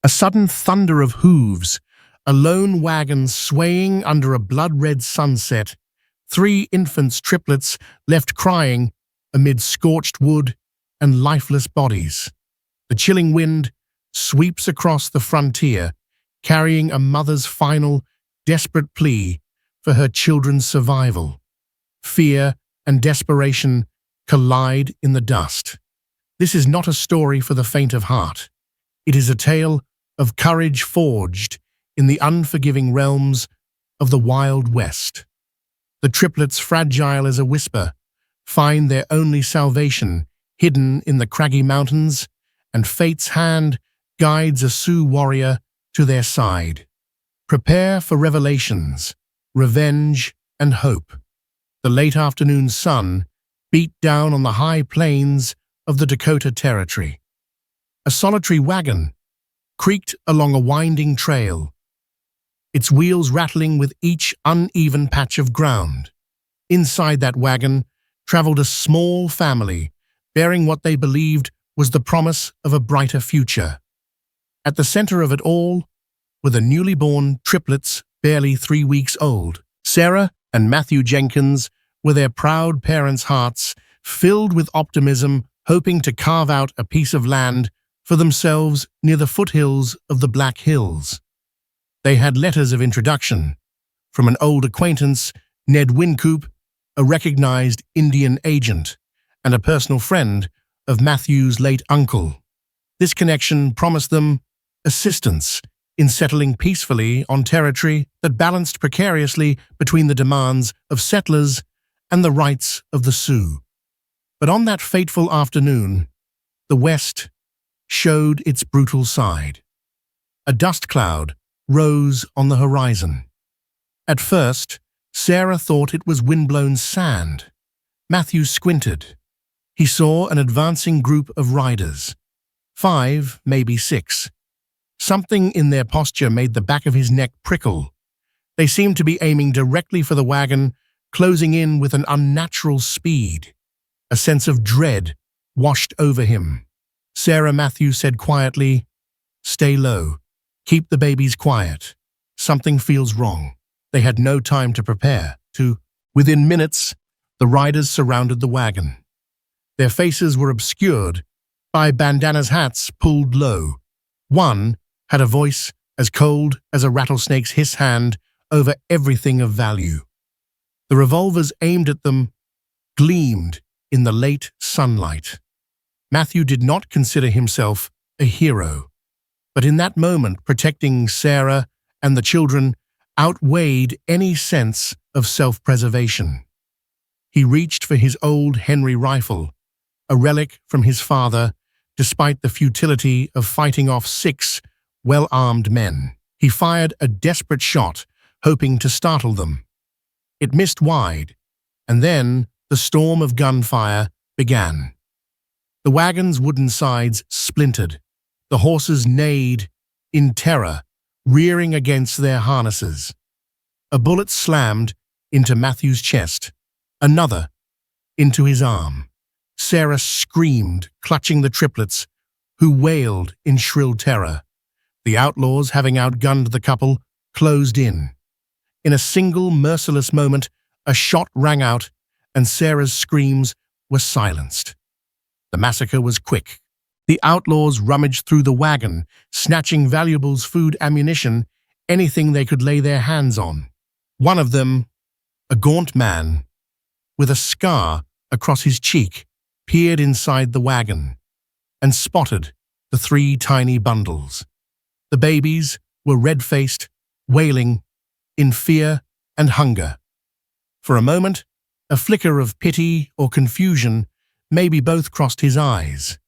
A sudden thunder of hooves, a lone wagon swaying under a blood-red sunset, 3 infants triplets left crying amid scorched wood and lifeless bodies. The chilling wind sweeps across the frontier, carrying a mother's final, desperate plea for her children's survival. Fear and desperation collide in the dust. This is not a story for the faint of heart. It is a tale of courage forged in the unforgiving realms of the Wild West. The triplets, fragile as a whisper, find their only salvation hidden in the craggy mountains, and fate's hand guides a Sioux warrior to their side. Prepare for revelations, revenge, and hope. The late afternoon sun beat down on the high plains of the Dakota Territory. A solitary wagon creaked along a winding trail, its wheels rattling with each uneven patch of ground. Inside that wagon traveled a small family, bearing what they believed was the promise of a brighter future. At the center of it all were the newly born triplets, barely 3 weeks old. Sarah and Matthew Jenkins were their proud parents' hearts, filled with optimism, hoping to carve out a piece of land for themselves near the foothills of the Black Hills. They had letters of introduction from an old acquaintance, Ned Wincoop, a recognized Indian agent, and a personal friend of Matthew's late uncle. This connection promised them assistance in settling peacefully on territory that balanced precariously between the demands of settlers and the rights of the Sioux. But on that fateful afternoon, the West showed its brutal side. A dust cloud rose on the horizon. At first, Sarah thought it was windblown sand. Matthew squinted. He saw an advancing group of riders. 5, maybe 6. Something in their posture made the back of his neck prickle. They seemed to be aiming directly for the wagon, closing in with an unnatural speed. A sense of dread washed over him. Sarah Matthew said quietly, "Stay low. Keep the babies quiet. Something feels wrong." They had no time to prepare. Within minutes, the riders surrounded the wagon. Their faces were obscured by bandanas, hats pulled low. One had a voice as cold as a rattlesnake's hiss, hand over everything of value. The revolvers aimed at them gleamed in the late sunlight. Matthew did not consider himself a hero, but in that moment, protecting Sarah and the children outweighed any sense of self-preservation. He reached for his old Henry rifle, a relic from his father, despite the futility of fighting off 6 well-armed men. He fired a desperate shot, hoping to startle them. It missed wide, and then the storm of gunfire began. The wagon's wooden sides splintered. The horses neighed in terror, rearing against their harnesses. A bullet slammed into Matthew's chest, another into his arm. Sarah screamed, clutching the triplets, who wailed in shrill terror. The outlaws, having outgunned the couple, closed in. In a single merciless moment, a shot rang out, and Sarah's screams were silenced. The massacre was quick. The outlaws rummaged through the wagon, snatching valuables, food, ammunition, anything they could lay their hands on. One of them, a gaunt man, with a scar across his cheek, peered inside the wagon and spotted the 3 tiny bundles. The babies were red-faced, wailing in fear and hunger. For a moment, a flicker of pity or confusion, maybe both, crossed his eyes.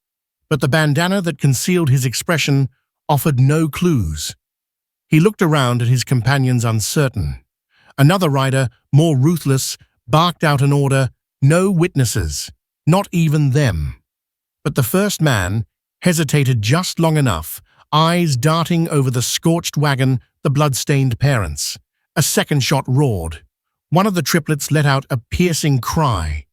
But the bandana that concealed his expression offered no clues. He looked around at his companions, uncertain. Another rider, more ruthless, barked out an order: "No witnesses, not even them." But the first man hesitated just long enough, eyes darting over the scorched wagon, the blood-stained parents. A second shot roared. One of the triplets let out a piercing cry.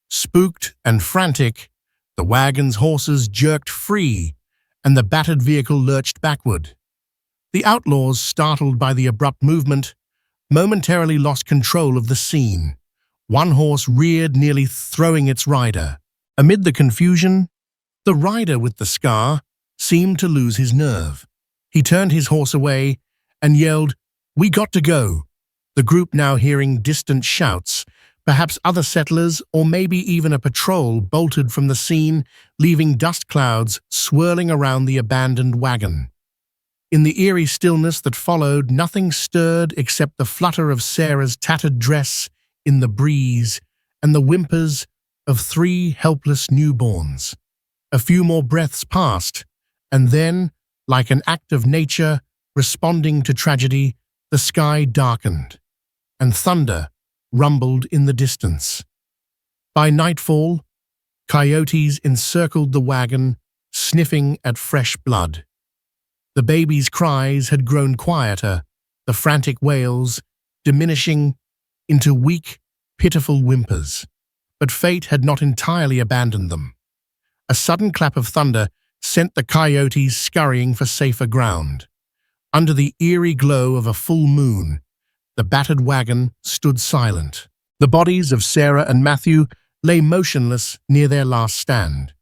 Spooked and frantic, the wagon's horses jerked free and the battered vehicle lurched backward. The outlaws, startled by the abrupt movement, momentarily lost control of the scene. One horse reared, nearly throwing its rider. Amid the confusion, the rider with the scar seemed to lose his nerve. He turned his horse away and yelled, "We got to go!" The group, now hearing distant shouts, perhaps other settlers or maybe even a patrol, bolted from the scene, leaving dust clouds swirling around the abandoned wagon. In the eerie stillness that followed, nothing stirred except the flutter of Sarah's tattered dress in the breeze and the whimpers of 3 helpless newborns. A few more breaths passed, and then, like an act of nature responding to tragedy, the sky darkened, and thunder rumbled in the distance. By nightfall, coyotes encircled the wagon, sniffing at fresh blood. The baby's cries had grown quieter, the frantic wails diminishing into weak, pitiful whimpers. But fate had not entirely abandoned them. A sudden clap of thunder sent the coyotes scurrying for safer ground. Under the eerie glow of a full moon, the battered wagon stood silent. The bodies of Sarah and Matthew lay motionless near their last stand,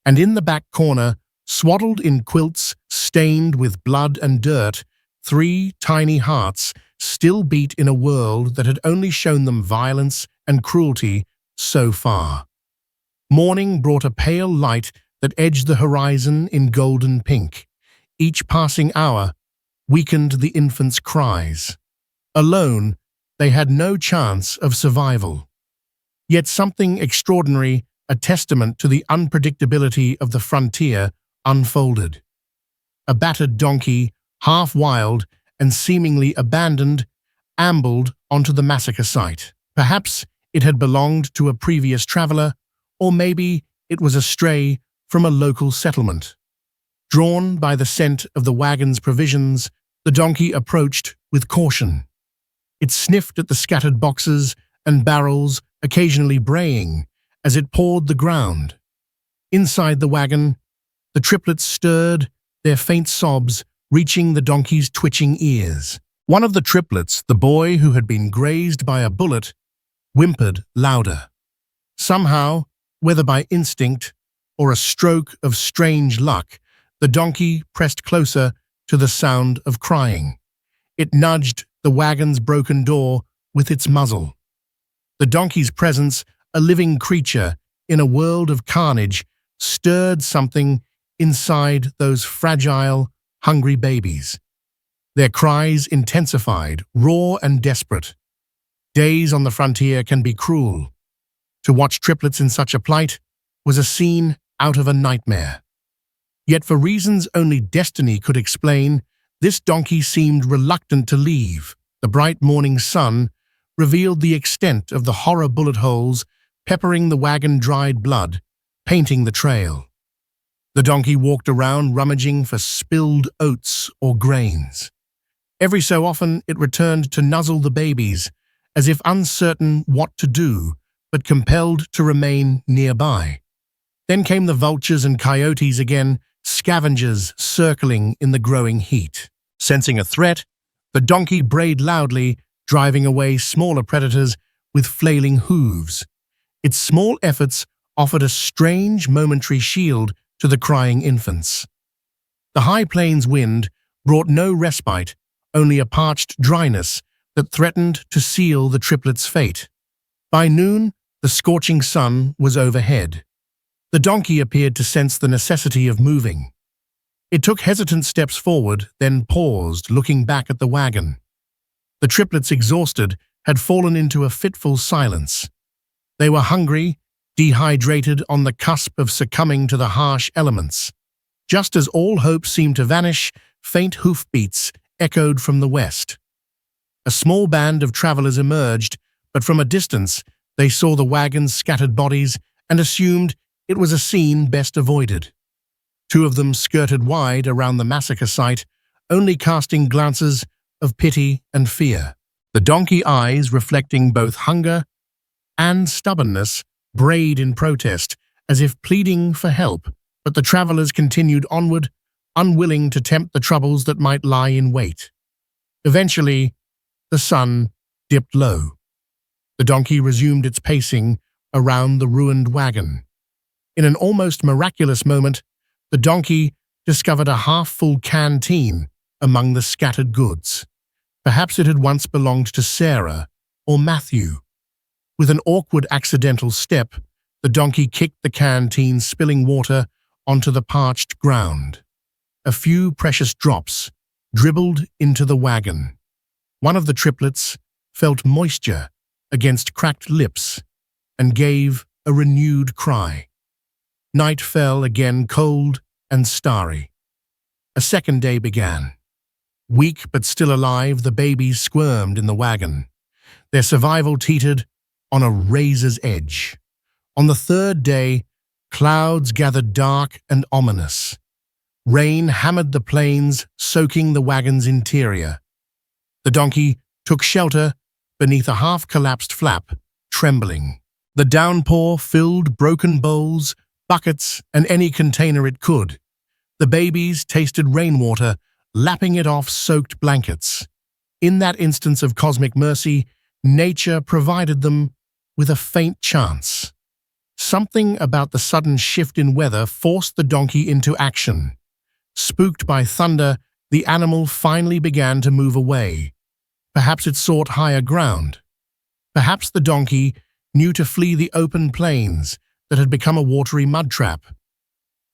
and in the back corner, swaddled in quilts stained with blood and dirt, 3 tiny hearts still beat in a world that had only shown them violence and cruelty so far. Morning brought a pale light that edged the horizon in golden pink. Each passing hour weakened the infants' cries. Alone, they had no chance of survival. Yet something extraordinary, a testament to the unpredictability of the frontier, unfolded. A battered donkey, half wild and seemingly abandoned, ambled onto the massacre site. Perhaps it had belonged to a previous traveler, or maybe it was a stray from a local settlement. Drawn by the scent of the wagon's provisions, the donkey approached with caution. It sniffed at the scattered boxes and barrels, occasionally braying as it pawed the ground. Inside the wagon, the triplets stirred, their faint sobs reaching the donkey's twitching ears. One of the triplets, the boy who had been grazed by a bullet, whimpered louder. Somehow, whether by instinct or a stroke of strange luck, the donkey pressed closer to the sound of crying. It nudged the wagon's broken door with its muzzle. The donkey's presence, a living creature in a world of carnage, stirred something inside those fragile, hungry babies. Their cries intensified, raw and desperate. Days on the frontier can be cruel. To watch triplets in such a plight was a scene out of a nightmare. Yet for reasons only destiny could explain, this donkey seemed reluctant to leave. The bright morning sun revealed the extent of the horror bullet holes peppering the wagon-dried blood, painting the trail. The donkey walked around rummaging for spilled oats or grains. Every so often it returned to nuzzle the babies, as if uncertain what to do, but compelled to remain nearby. Then came the vultures and coyotes again, scavengers circling in the growing heat. Sensing a threat, the donkey brayed loudly, driving away smaller predators with flailing hooves. Its small efforts offered a strange momentary shield to the crying infants. The high plains wind brought no respite, only a parched dryness that threatened to seal the triplets' fate. By noon, the scorching sun was overhead. The donkey appeared to sense the necessity of moving. It took hesitant steps forward, then paused, looking back at the wagon. The triplets, exhausted, had fallen into a fitful silence. They were hungry, dehydrated, on the cusp of succumbing to the harsh elements. Just as all hope seemed to vanish, faint hoofbeats echoed from the west. A small band of travelers emerged, but from a distance they saw the wagon's scattered bodies and assumed it was a scene best avoided. 2 of them skirted wide around the massacre site, only casting glances of pity and fear. The donkey eyes, reflecting both hunger and stubbornness, brayed in protest, as if pleading for help, but the travelers continued onward, unwilling to tempt the troubles that might lie in wait. Eventually, the sun dipped low. The donkey resumed its pacing around the ruined wagon. In an almost miraculous moment, the donkey discovered a half-full canteen among the scattered goods. Perhaps it had once belonged to Sarah or Matthew. With an awkward accidental step, the donkey kicked the canteen, spilling water onto the parched ground. A few precious drops dribbled into the wagon. One of the triplets felt moisture against cracked lips and gave a renewed cry. Night fell again, cold and starry. A second day began. Weak but still alive, the babies squirmed in the wagon. Their survival teetered on a razor's edge. On the third day, clouds gathered dark and ominous. Rain hammered the plains, soaking the wagon's interior. The donkey took shelter beneath a half-collapsed flap, trembling. The downpour filled broken bowls, buckets, and any container it could. The babies tasted rainwater, lapping it off soaked blankets. In that instance of cosmic mercy, nature provided them with a faint chance. Something about the sudden shift in weather forced the donkey into action. Spooked by thunder, the animal finally began to move away. Perhaps it sought higher ground. Perhaps the donkey knew to flee the open plains that had become a watery mud trap.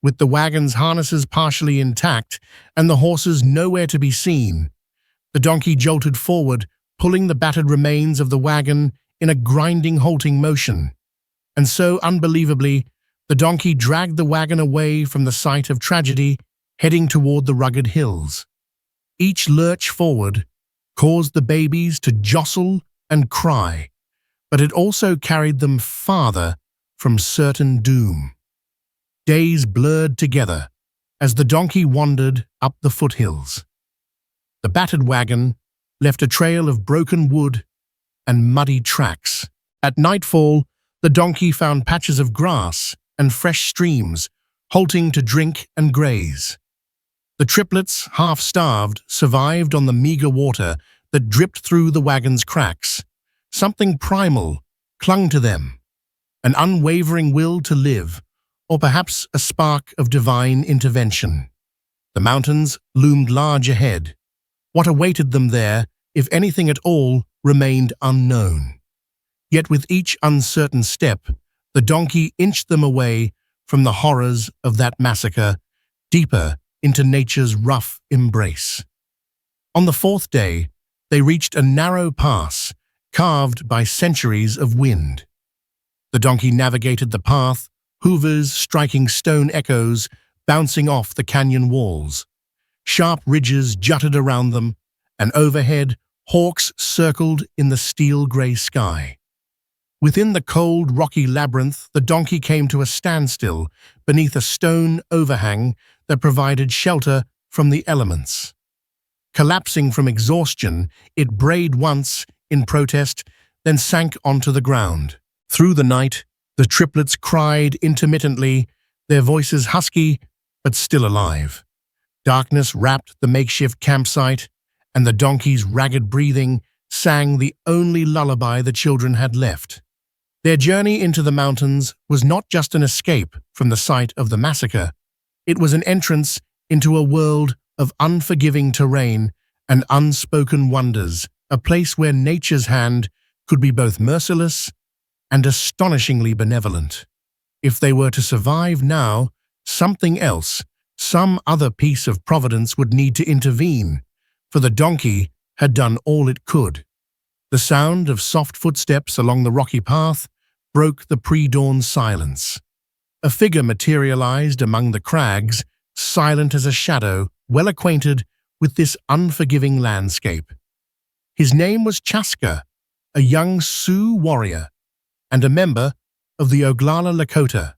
With the wagon's harnesses partially intact and the horses nowhere to be seen, the donkey jolted forward, pulling the battered remains of the wagon in a grinding, halting motion. And so, unbelievably, the donkey dragged the wagon away from the site of tragedy, heading toward the rugged hills. Each lurch forward caused the babies to jostle and cry, but it also carried them farther from certain doom. Days blurred together as the donkey wandered up the foothills. The battered wagon left a trail of broken wood and muddy tracks. At nightfall, the donkey found patches of grass and fresh streams, halting to drink and graze. The triplets, half-starved, survived on the meager water that dripped through the wagon's cracks. Something primal clung to them, an unwavering will to live, or perhaps a spark of divine intervention. The mountains loomed large ahead. What awaited them there, if anything at all, remained unknown. Yet with each uncertain step, the donkey inched them away from the horrors of that massacre, deeper into nature's rough embrace. On the fourth day, they reached a narrow pass carved by centuries of wind. The donkey navigated the path, hooves striking stone echoes bouncing off the canyon walls. Sharp ridges jutted around them, and overhead, hawks circled in the steel-gray sky. Within the cold, rocky labyrinth, the donkey came to a standstill beneath a stone overhang that provided shelter from the elements. Collapsing from exhaustion, it brayed once in protest, then sank onto the ground. Through the night, the triplets cried intermittently, their voices husky but still alive. Darkness wrapped the makeshift campsite, and the donkey's ragged breathing sang the only lullaby the children had left. Their journey into the mountains was not just an escape from the site of the massacre. It was an entrance into a world of unforgiving terrain and unspoken wonders, a place where nature's hand could be both merciless and astonishingly benevolent. If they were to survive now, something else, some other piece of providence would need to intervene, for the donkey had done all it could. The sound of soft footsteps along the rocky path broke the pre-dawn silence. A figure materialized among the crags, silent as a shadow, well acquainted with this unforgiving landscape. His name was Chaska, a young Sioux warrior, and a member of the Oglala Lakota.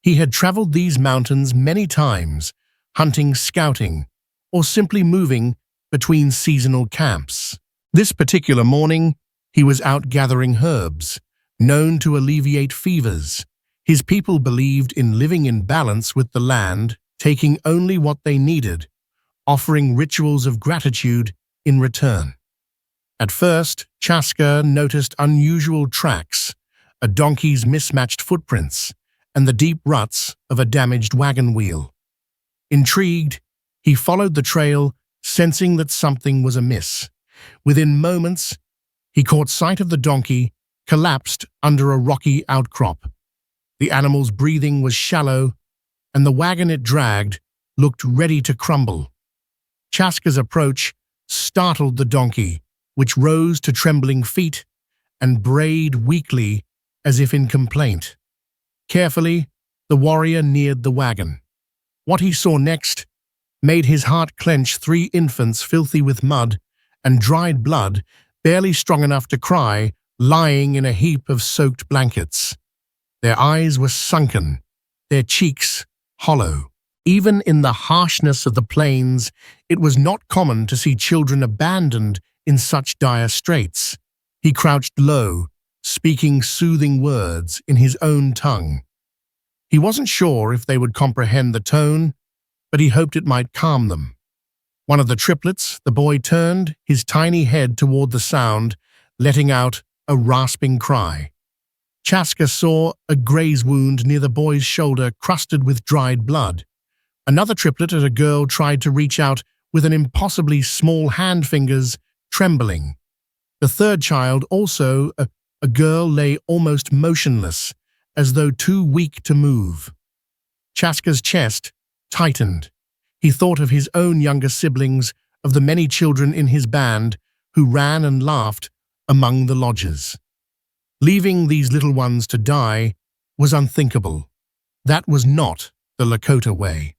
He had traveled these mountains many times, hunting, scouting, or simply moving between seasonal camps. This particular morning, he was out gathering herbs, known to alleviate fevers. His people believed in living in balance with the land taking only what they needed, offering rituals of gratitude in return. At first, Chaska noticed unusual tracks, a donkey's mismatched footprints, and the deep ruts of a damaged wagon wheel. Intrigued, he followed the trail, sensing that something was amiss. Within moments, he caught sight of the donkey, collapsed under a rocky outcrop. The animal's breathing was shallow, and the wagon it dragged looked ready to crumble. Chaska's approach startled the donkey, which rose to trembling feet and brayed weakly as if in complaint. Carefully, the warrior neared the wagon. What he saw next made his heart clench. 3 infants, filthy with mud and dried blood, barely strong enough to cry, lying in a heap of soaked blankets. Their eyes were sunken, their cheeks hollow. Even in the harshness of the plains, it was not common to see children abandoned in such dire straits. He crouched low, speaking soothing words in his own tongue. He wasn't sure if they would comprehend the tone, but he hoped it might calm them. One of the triplets, the boy, turned his tiny head toward the sound, letting out a rasping cry. Chaska saw a graze wound near the boy's shoulder crusted with dried blood. Another triplet, a girl, tried to reach out with an impossibly small hand, fingers trembling. The third child, also a girl, lay almost motionless, as though too weak to move. Chaska's chest tightened. He thought of his own younger siblings, of the many children in his band who ran and laughed among the lodges. Leaving these little ones to die was unthinkable. That was not the Lakota way.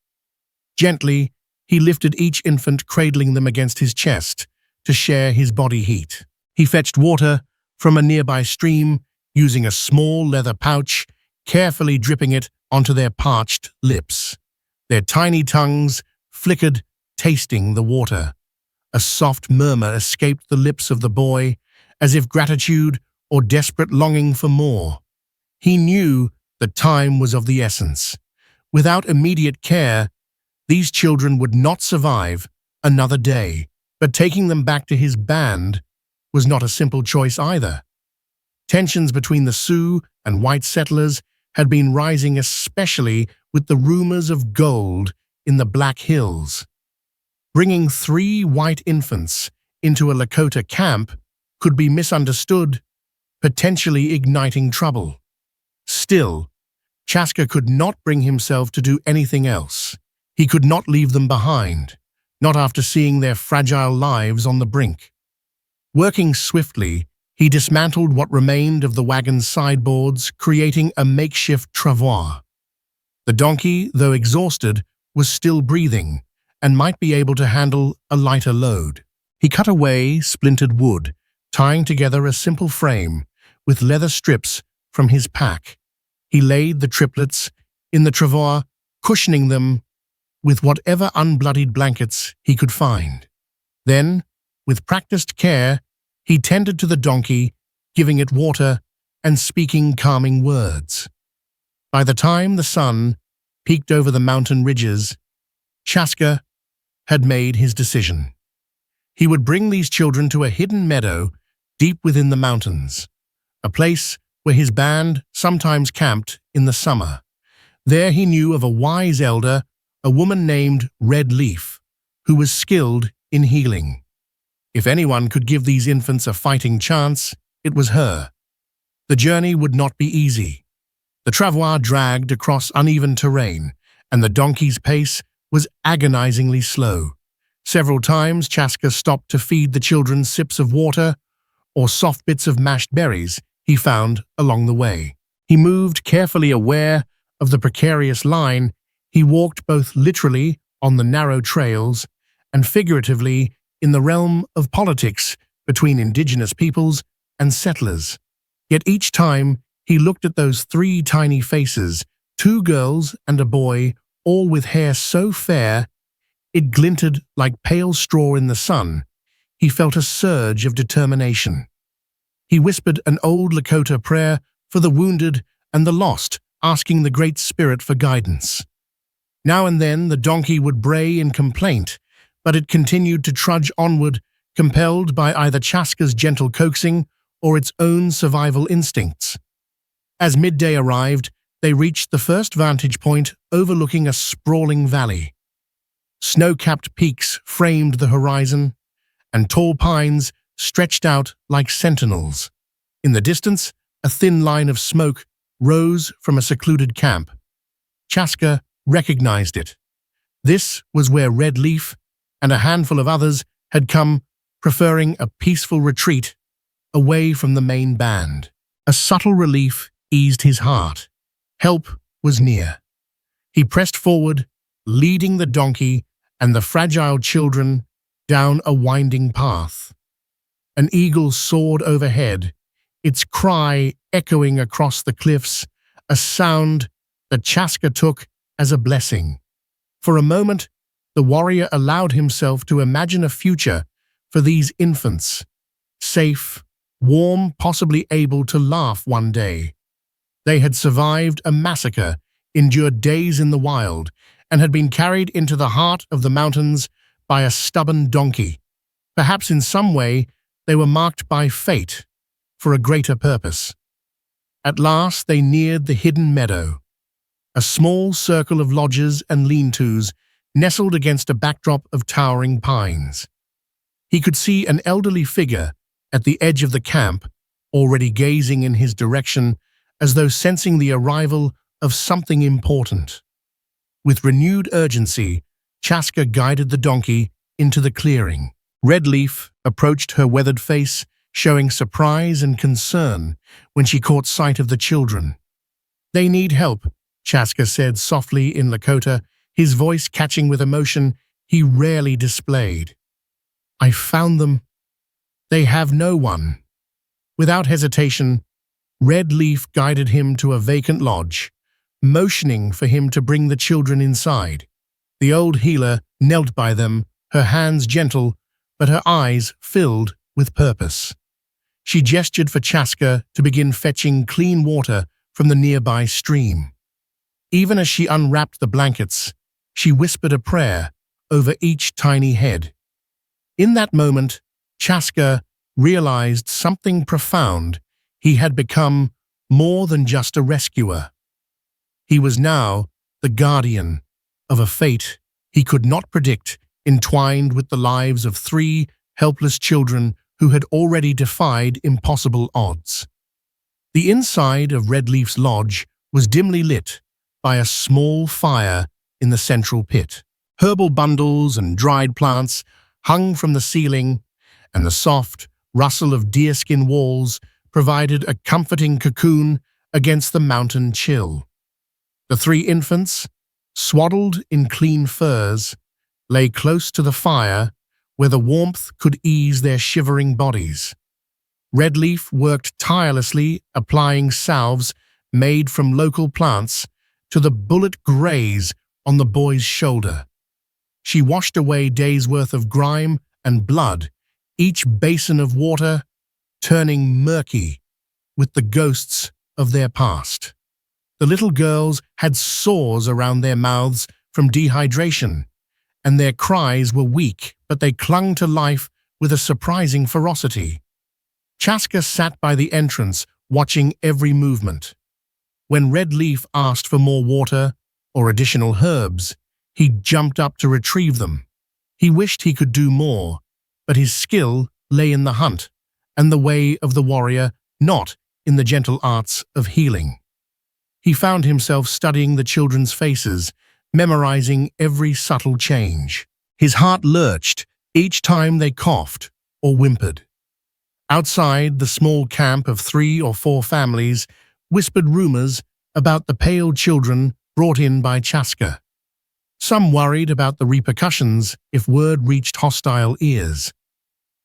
Gently, he lifted each infant, cradling them against his chest to share his body heat. He fetched water from a nearby stream, using a small leather pouch, carefully dripping it onto their parched lips. Their tiny tongues flickered, tasting the water. A soft murmur escaped the lips of the boy, as if gratitude or desperate longing for more. He knew that time was of the essence. Without immediate care, these children would not survive another day. But taking them back to his band was not a simple choice either. Tensions between the Sioux and white settlers had been rising, especially with the rumors of gold in the Black Hills. Bringing 3 white infants into a Lakota camp could be misunderstood, potentially igniting trouble. Still, Chaska could not bring himself to do anything else. He could not leave them behind, not after seeing their fragile lives on the brink. Working swiftly, he dismantled what remained of the wagon's sideboards, creating a makeshift travois. The donkey, though exhausted, was still breathing and might be able to handle a lighter load. He cut away splintered wood, tying together a simple frame with leather strips from his pack. He laid the triplets in the travois, cushioning them with whatever unbloodied blankets he could find. Then, with practiced care, he tended to the donkey, giving it water and speaking calming words. By the time the sun peeked over the mountain ridges, Chaska had made his decision. He would bring these children to a hidden meadow deep within the mountains, a place where his band sometimes camped in the summer. There he knew of a wise elder, a woman named Red Leaf, who was skilled in healing. If anyone could give these infants a fighting chance, it was her. The journey would not be easy. The travois dragged across uneven terrain, and the donkey's pace was agonizingly slow. Several times, Chaska stopped to feed the children sips of water or soft bits of mashed berries he found along the way. He moved carefully, aware of the precarious line. He walked both literally on the narrow trails and figuratively in the realm of politics between indigenous peoples and settlers. Yet each time he looked at those 3 tiny faces, 2 girls and a boy, all with hair so fair it glinted like pale straw in the sun, he felt a surge of determination. He whispered an old Lakota prayer for the wounded and the lost, asking the Great Spirit for guidance. Now and then the donkey would bray in complaint, but it continued to trudge onward, compelled by either Chaska's gentle coaxing or its own survival instincts. As midday arrived, they reached the first vantage point overlooking a sprawling valley. Snow-capped peaks framed the horizon, and tall pines stretched out like sentinels. In the distance, a thin line of smoke rose from a secluded camp. Chaska recognized it. This was where Red Leaf and a handful of others had come, preferring a peaceful retreat away from the main band. A subtle relief eased his heart. Help was near. He pressed forward, leading the donkey and the fragile children down a winding path. An eagle soared overhead, its cry echoing across the cliffs, a sound that Chaska took as a blessing. For a moment, the warrior allowed himself to imagine a future for these infants, safe, warm, possibly able to laugh one day. They had survived a massacre, endured days in the wild, and had been carried into the heart of the mountains by a stubborn donkey. Perhaps in some way they were marked by fate for a greater purpose. At last they neared the hidden meadow, a small circle of lodges and lean-tos nestled against a backdrop of towering pines. He could see an elderly figure at the edge of the camp, already gazing in his direction as though sensing the arrival of something important. With renewed urgency, Chaska guided the donkey into the clearing. Red Leaf approached her weathered face, showing surprise and concern when she caught sight of the children. "They need help," Chaska said softly in Lakota, his voice catching with emotion he rarely displayed. "I found them. They have no one." Without hesitation, Red Leaf guided him to a vacant lodge, motioning for him to bring the children inside. The old healer knelt by them, her hands gentle, but her eyes filled with purpose. She gestured for Chaska to begin fetching clean water from the nearby stream. Even as she unwrapped the blankets, she whispered a prayer over each tiny head. In that moment, Chaska realized something profound. He had become more than just a rescuer. He was now the guardian of a fate he could not predict, entwined with the lives of 3 helpless children who had already defied impossible odds. The inside of Red Leaf's lodge was dimly lit by a small fire in the central pit. Herbal bundles and dried plants hung from the ceiling, and the soft rustle of deerskin walls provided a comforting cocoon against the mountain chill. The 3 infants, swaddled in clean furs, lay close to the fire where the warmth could ease their shivering bodies. Red Leaf worked tirelessly, applying salves made from local plants to the bullet graze on the boy's shoulder. She washed away days' worth of grime and blood, each basin of water turning murky with the ghosts of their past. The little girls had sores around their mouths from dehydration, and their cries were weak, but they clung to life with a surprising ferocity. Chaska sat by the entrance, watching every movement. When Red Leaf asked for more water or additional herbs, he jumped up to retrieve them. He wished he could do more, but his skill lay in the hunt and the way of the warrior, not in the gentle arts of healing. He found himself studying the children's faces, memorizing every subtle change. His heart lurched each time they coughed or whimpered. Outside the small camp of 3 or 4 families whispered rumors about the pale children brought in by Chaska. Some worried about the repercussions if word reached hostile ears.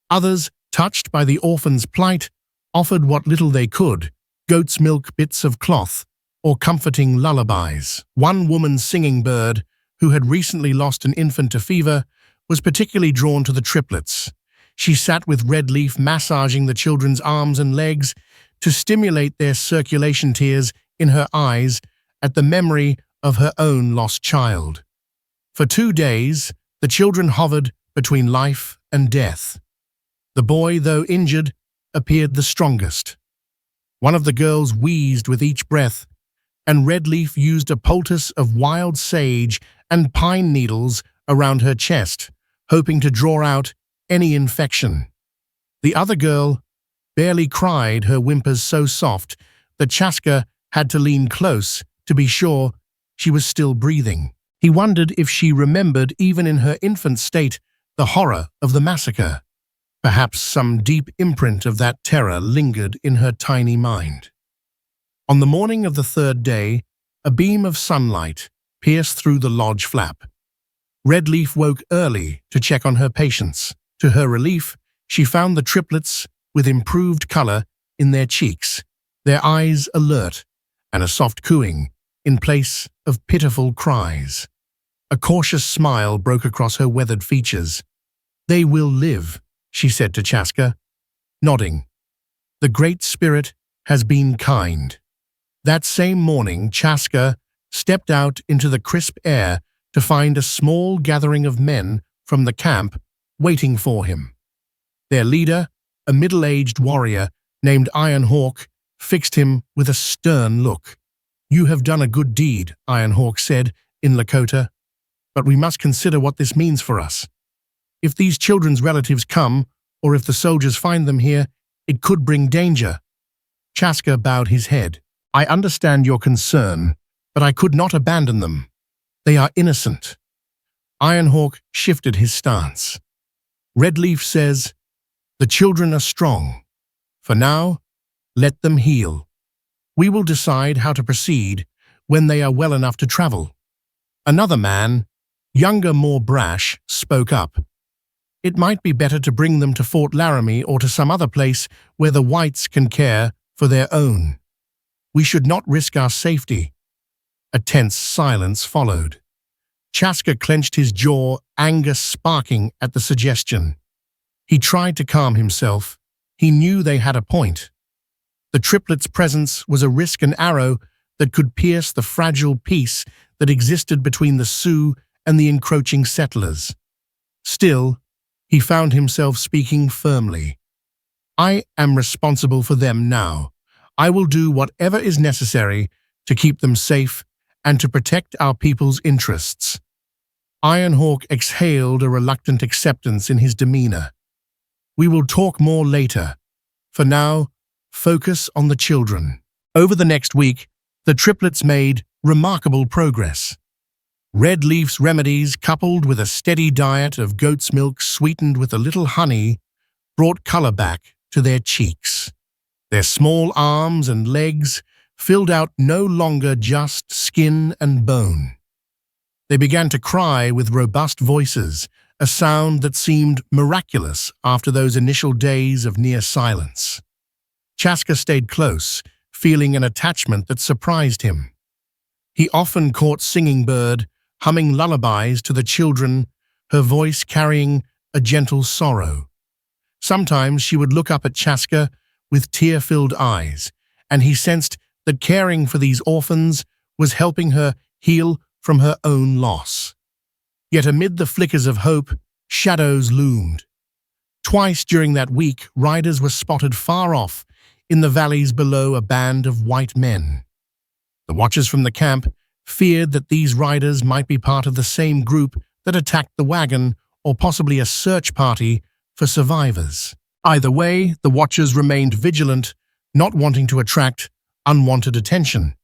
Others, touched by the orphan's plight, offered what little they could, goat's milk, bits of cloth, or comforting lullabies. One woman's singing bird, who had recently lost an infant to fever, was particularly drawn to the triplets. She sat with Red Leaf massaging the children's arms and legs to stimulate their circulation, tears in her eyes at the memory of her own lost child. For 2 days, the children hovered between life and death. The boy, though injured, appeared the strongest. One of the girls wheezed with each breath, and Redleaf used a poultice of wild sage and pine needles around her chest, hoping to draw out any infection. The other girl barely cried, her whimpers so soft that Chaska had to lean close to be sure she was still breathing. He wondered if she remembered, even in her infant state, the horror of the massacre. Perhaps some deep imprint of that terror lingered in her tiny mind. On the morning of the 3rd day, a beam of sunlight pierced through the lodge flap. Redleaf woke early to check on her patients. To her relief, she found the triplets with improved color in their cheeks, their eyes alert, and a soft cooing in place of pitiful cries. A cautious smile broke across her weathered features. "They will live," she said to Chaska, nodding. "The Great Spirit has been kind." That same morning, Chaska stepped out into the crisp air to find a small gathering of men from the camp waiting for him. Their leader, a middle-aged warrior named Iron Hawk, fixed him with a stern look. "You have done a good deed," Iron Hawk said in Lakota, "but we must consider what this means for us. If these children's relatives come, or if the soldiers find them here, it could bring danger." Chaska bowed his head. "I understand your concern, but I could not abandon them. They are innocent." Ironhawk shifted his stance. "Redleaf says, the children are strong. For now, let them heal. We will decide how to proceed when they are well enough to travel." Another man, younger, more brash, spoke up. "It might be better to bring them to Fort Laramie or to some other place where the whites can care for their own. We should not risk our safety." A tense silence followed. Chaska clenched his jaw, anger sparking at the suggestion. He tried to calm himself. He knew they had a point. The triplets' presence was a risk, an arrow that could pierce the fragile peace that existed between the Sioux and the encroaching settlers. Still, he found himself speaking firmly. "I am responsible for them now. I will do whatever is necessary to keep them safe and to protect our people's interests." Ironhawk exhaled a reluctant acceptance in his demeanor. "We will talk more later. For now, focus on the children." Over the next week, the triplets made remarkable progress. Redleaf's remedies, coupled with a steady diet of goat's milk sweetened with a little honey, brought color back to their cheeks. Their small arms and legs filled out no longer just skin and bone. They began to cry with robust voices, a sound that seemed miraculous after those initial days of near silence. Chaska stayed close, feeling an attachment that surprised him. He often caught Singing Bird humming lullabies to the children, her voice carrying a gentle sorrow. Sometimes she would look up at Chaska with tear-filled eyes, and he sensed that caring for these orphans was helping her heal from her own loss. Yet amid the flickers of hope, shadows loomed. Twice during that week, riders were spotted far off in the valleys below, a band of white men. The watchers from the camp feared that these riders might be part of the same group that attacked the wagon, or possibly a search party for survivors. Either way, the watchers remained vigilant, not wanting to attract unwanted attention.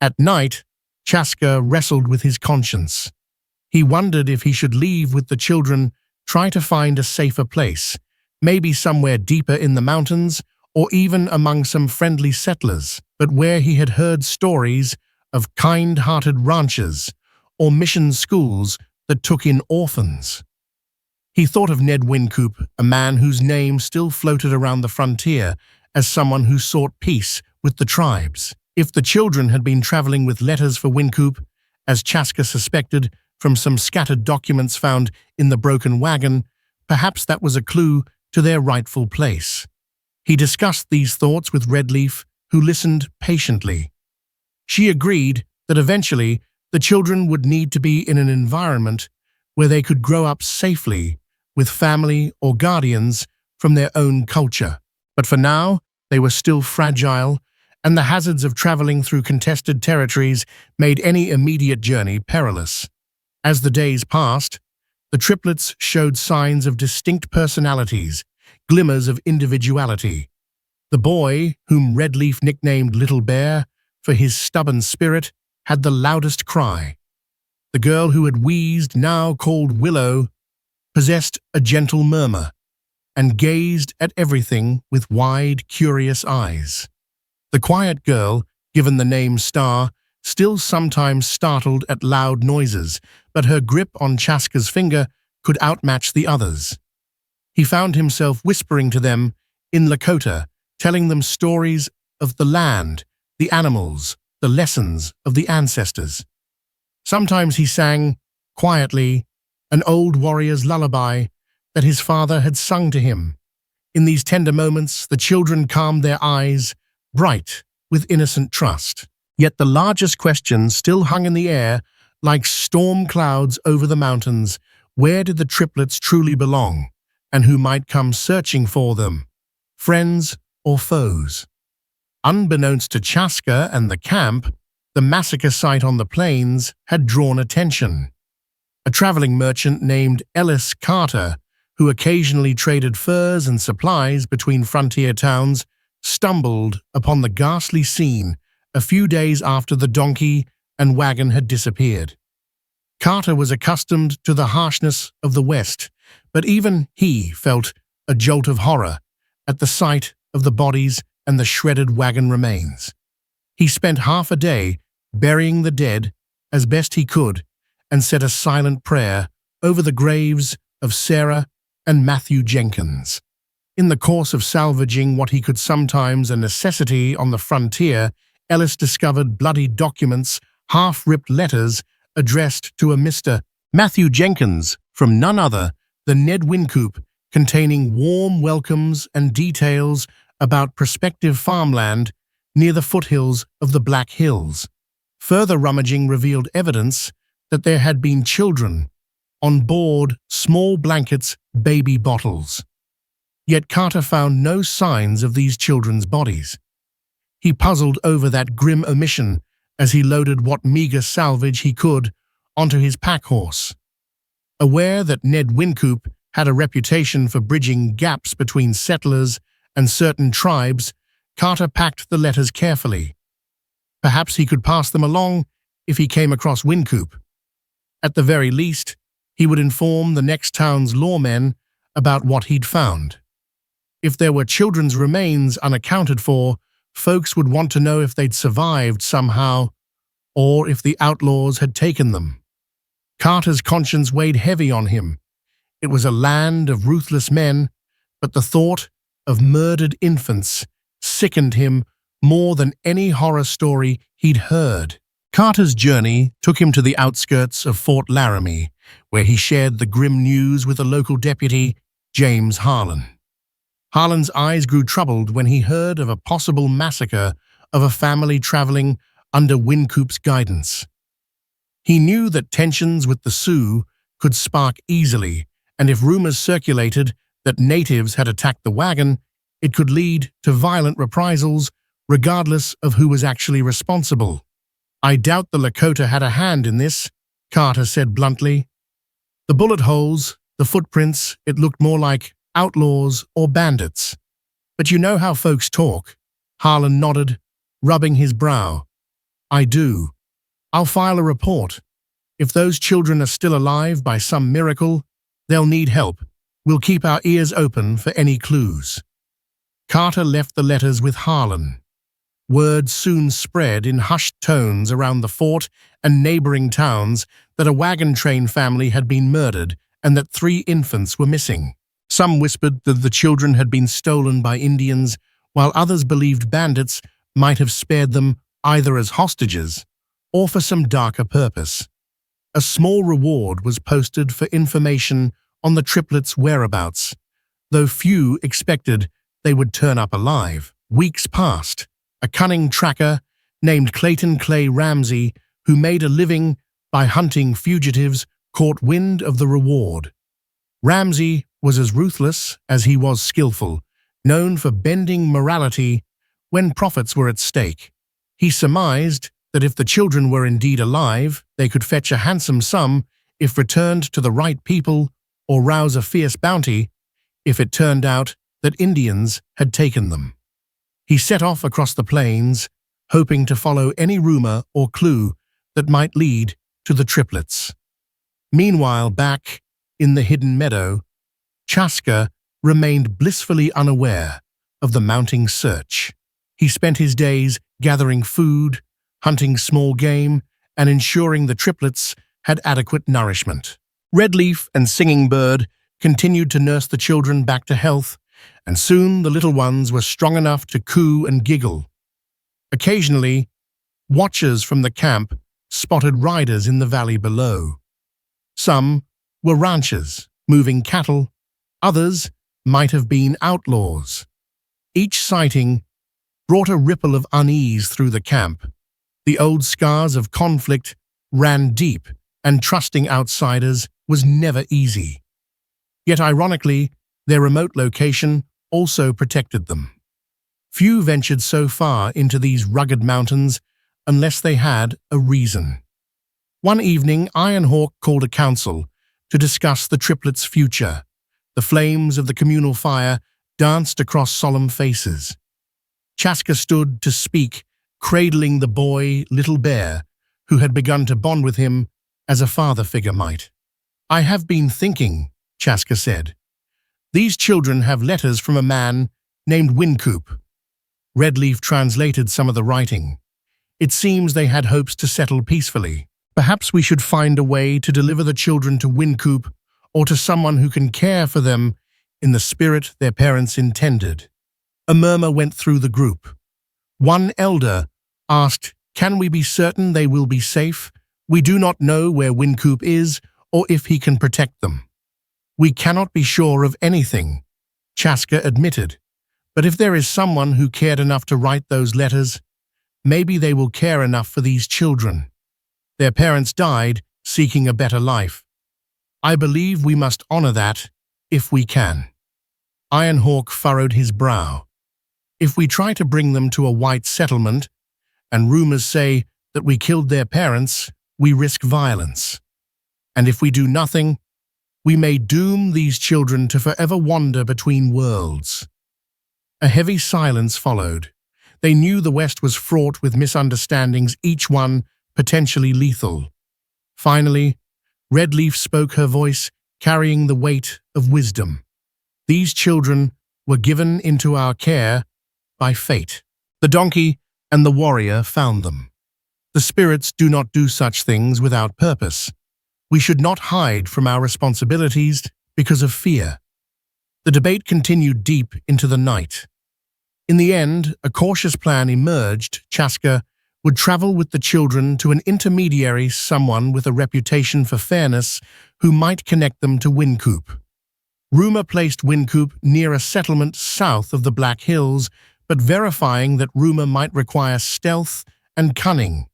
At night, Chaska wrestled with his conscience. He wondered if he should leave with the children, try to find a safer place, maybe somewhere deeper in the mountains, or even among some friendly settlers, but where he had heard stories of kind-hearted ranchers or mission schools that took in orphans. He thought of Ned Wynkoop, a man whose name still floated around the frontier as someone who sought peace with the tribes. If the children had been traveling with letters for Wynkoop, as Chaska suspected from some scattered documents found in the broken wagon, perhaps that was a clue to their rightful place. He discussed these thoughts with Redleaf, who listened patiently. She agreed that eventually The children would need to be in an environment where they could grow up safely with family or guardians from their own culture. But for now, they were still fragile, and the hazards of traveling through contested territories made any immediate journey perilous. As the days passed, the triplets showed signs of distinct personalities, glimmers of individuality. The boy, whom Redleaf nicknamed Little Bear for his stubborn spirit, had the loudest cry. The girl who had wheezed, now called Willow, possessed a gentle murmur and gazed at everything with wide, curious eyes. The quiet girl, given the name Star, still sometimes startled at loud noises, but her grip on Chaska's finger could outmatch the others. He found himself whispering to them in Lakota, telling them stories of the land, the animals, the lessons of the ancestors. Sometimes he sang, quietly, an old warrior's lullaby that his father had sung to him. In these tender moments, the children calmed their eyes, bright with innocent trust. Yet the largest question still hung in the air like storm clouds over the mountains. Where did the triplets truly belong, and who might come searching for them? Friends or foes? Unbeknownst to Chaska and the camp, the massacre site on the plains had drawn attention. A traveling merchant named Ellis Carter, who occasionally traded furs and supplies between frontier towns, stumbled upon the ghastly scene a few days after the donkey and wagon had disappeared. Carter was accustomed to the harshness of the West, but even he felt a jolt of horror at the sight of the bodies and the shredded wagon remains. He spent half a day burying the dead as best he could and said a silent prayer over the graves of Sarah and Matthew Jenkins. In the course of salvaging what he could sometimes a necessity on the frontier, Ellis discovered bloody documents, half-ripped letters addressed to a Mr. Matthew Jenkins from none other than Ned Wincoop, containing warm welcomes and details about prospective farmland near the foothills of the Black Hills. Further rummaging revealed evidence that there had been children on board small blankets, baby bottles. Yet Carter found no signs of these children's bodies. He puzzled over that grim omission as he loaded what meager salvage he could onto his pack horse. Aware that Ned Wincoop had a reputation for bridging gaps between settlers and certain tribes, Carter packed the letters carefully. Perhaps he could pass them along if he came across Wincoop. At the very least, he would inform the next town's lawmen about what he'd found. If there were children's remains unaccounted for, folks would want to know if they'd survived somehow, or if the outlaws had taken them. Carter's conscience weighed heavy on him. It was a land of ruthless men, but the thought of murdered infants sickened him more than any horror story he'd heard. Carter's journey took him to the outskirts of Fort Laramie, where he shared the grim news with a local deputy, James Harlan. Harlan's eyes grew troubled when he heard of a possible massacre of a family traveling under Wincoop's guidance. He knew that tensions with the Sioux could spark easily, and if rumors circulated that natives had attacked the wagon, it could lead to violent reprisals regardless of who was actually responsible. "I doubt the Lakota had a hand in this," Carter said bluntly. "The bullet holes, the footprints, it looked more like outlaws or bandits. But you know how folks talk." Harlan nodded, rubbing his brow. "I do. I'll file a report. If those children are still alive by some miracle, they'll need help. We'll keep our ears open for any clues." Carter left the letters with Harlan. Word soon spread in hushed tones around the fort and neighboring towns that a wagon train family had been murdered and that 3 infants were missing. Some whispered that the children had been stolen by Indians, while others believed bandits might have spared them either as hostages or for some darker purpose. A small reward was posted for information on the triplets' whereabouts, though few expected they would turn up alive. Weeks passed. A cunning tracker named Clayton Clay Ramsey, who made a living by hunting fugitives, caught wind of the reward. Ramsay was as ruthless as he was skillful, known for bending morality when profits were at stake. He surmised that if the children were indeed alive, they could fetch a handsome sum if returned to the right people or rouse a fierce bounty if it turned out that Indians had taken them. He set off across the plains, hoping to follow any rumor or clue that might lead to the triplets. Meanwhile, back in the hidden meadow, Chaska remained blissfully unaware of the mounting search. He spent his days gathering food, hunting small game, and ensuring the triplets had adequate nourishment. Redleaf and Singing Bird continued to nurse the children back to health, and soon the little ones were strong enough to coo and giggle. Occasionally, watchers from the camp spotted riders in the valley below. Some were ranchers, moving cattle. Others might have been outlaws. Each sighting brought a ripple of unease through the camp. The old scars of conflict ran deep, and trusting outsiders was never easy. Yet ironically, their remote location also protected them. Few ventured so far into these rugged mountains unless they had a reason. One evening, Iron Hawk called a council to discuss the triplets' future. The flames of the communal fire danced across solemn faces. Chaska stood to speak, cradling the boy, Little Bear, who had begun to bond with him as a father figure might. "I have been thinking," Chaska said. "These children have letters from a man named Wincoop." Redleaf translated some of the writing. "It seems they had hopes to settle peacefully. Perhaps we should find a way to deliver the children to Wincoop or to someone who can care for them in the spirit their parents intended." A murmur went through the group. One elder asked, "Can we be certain they will be safe? We do not know where Wincoop is or if he can protect them." "We cannot be sure of anything," Chaska admitted. "But if there is someone who cared enough to write those letters, maybe they will care enough for these children. Their parents died seeking a better life. I believe we must honor that if we can." Iron Hawk furrowed his brow. "If we try to bring them to a white settlement, and rumors say that we killed their parents, we risk violence. And if we do nothing, we may doom these children to forever wander between worlds." A heavy silence followed. They knew the West was fraught with misunderstandings, each one potentially lethal. Finally, Redleaf spoke, her voice carrying the weight of wisdom. "These children were given into our care by fate. The donkey and the warrior found them. The spirits do not do such things without purpose. We should not hide from our responsibilities because of fear." The debate continued deep into the night. In the end, a cautious plan emerged. Chaska would travel with the children to an intermediary, someone with a reputation for fairness who might connect them to Wincoop. Rumor placed Wincoop near a settlement south of the Black Hills, but verifying that rumor might require stealth and cunning.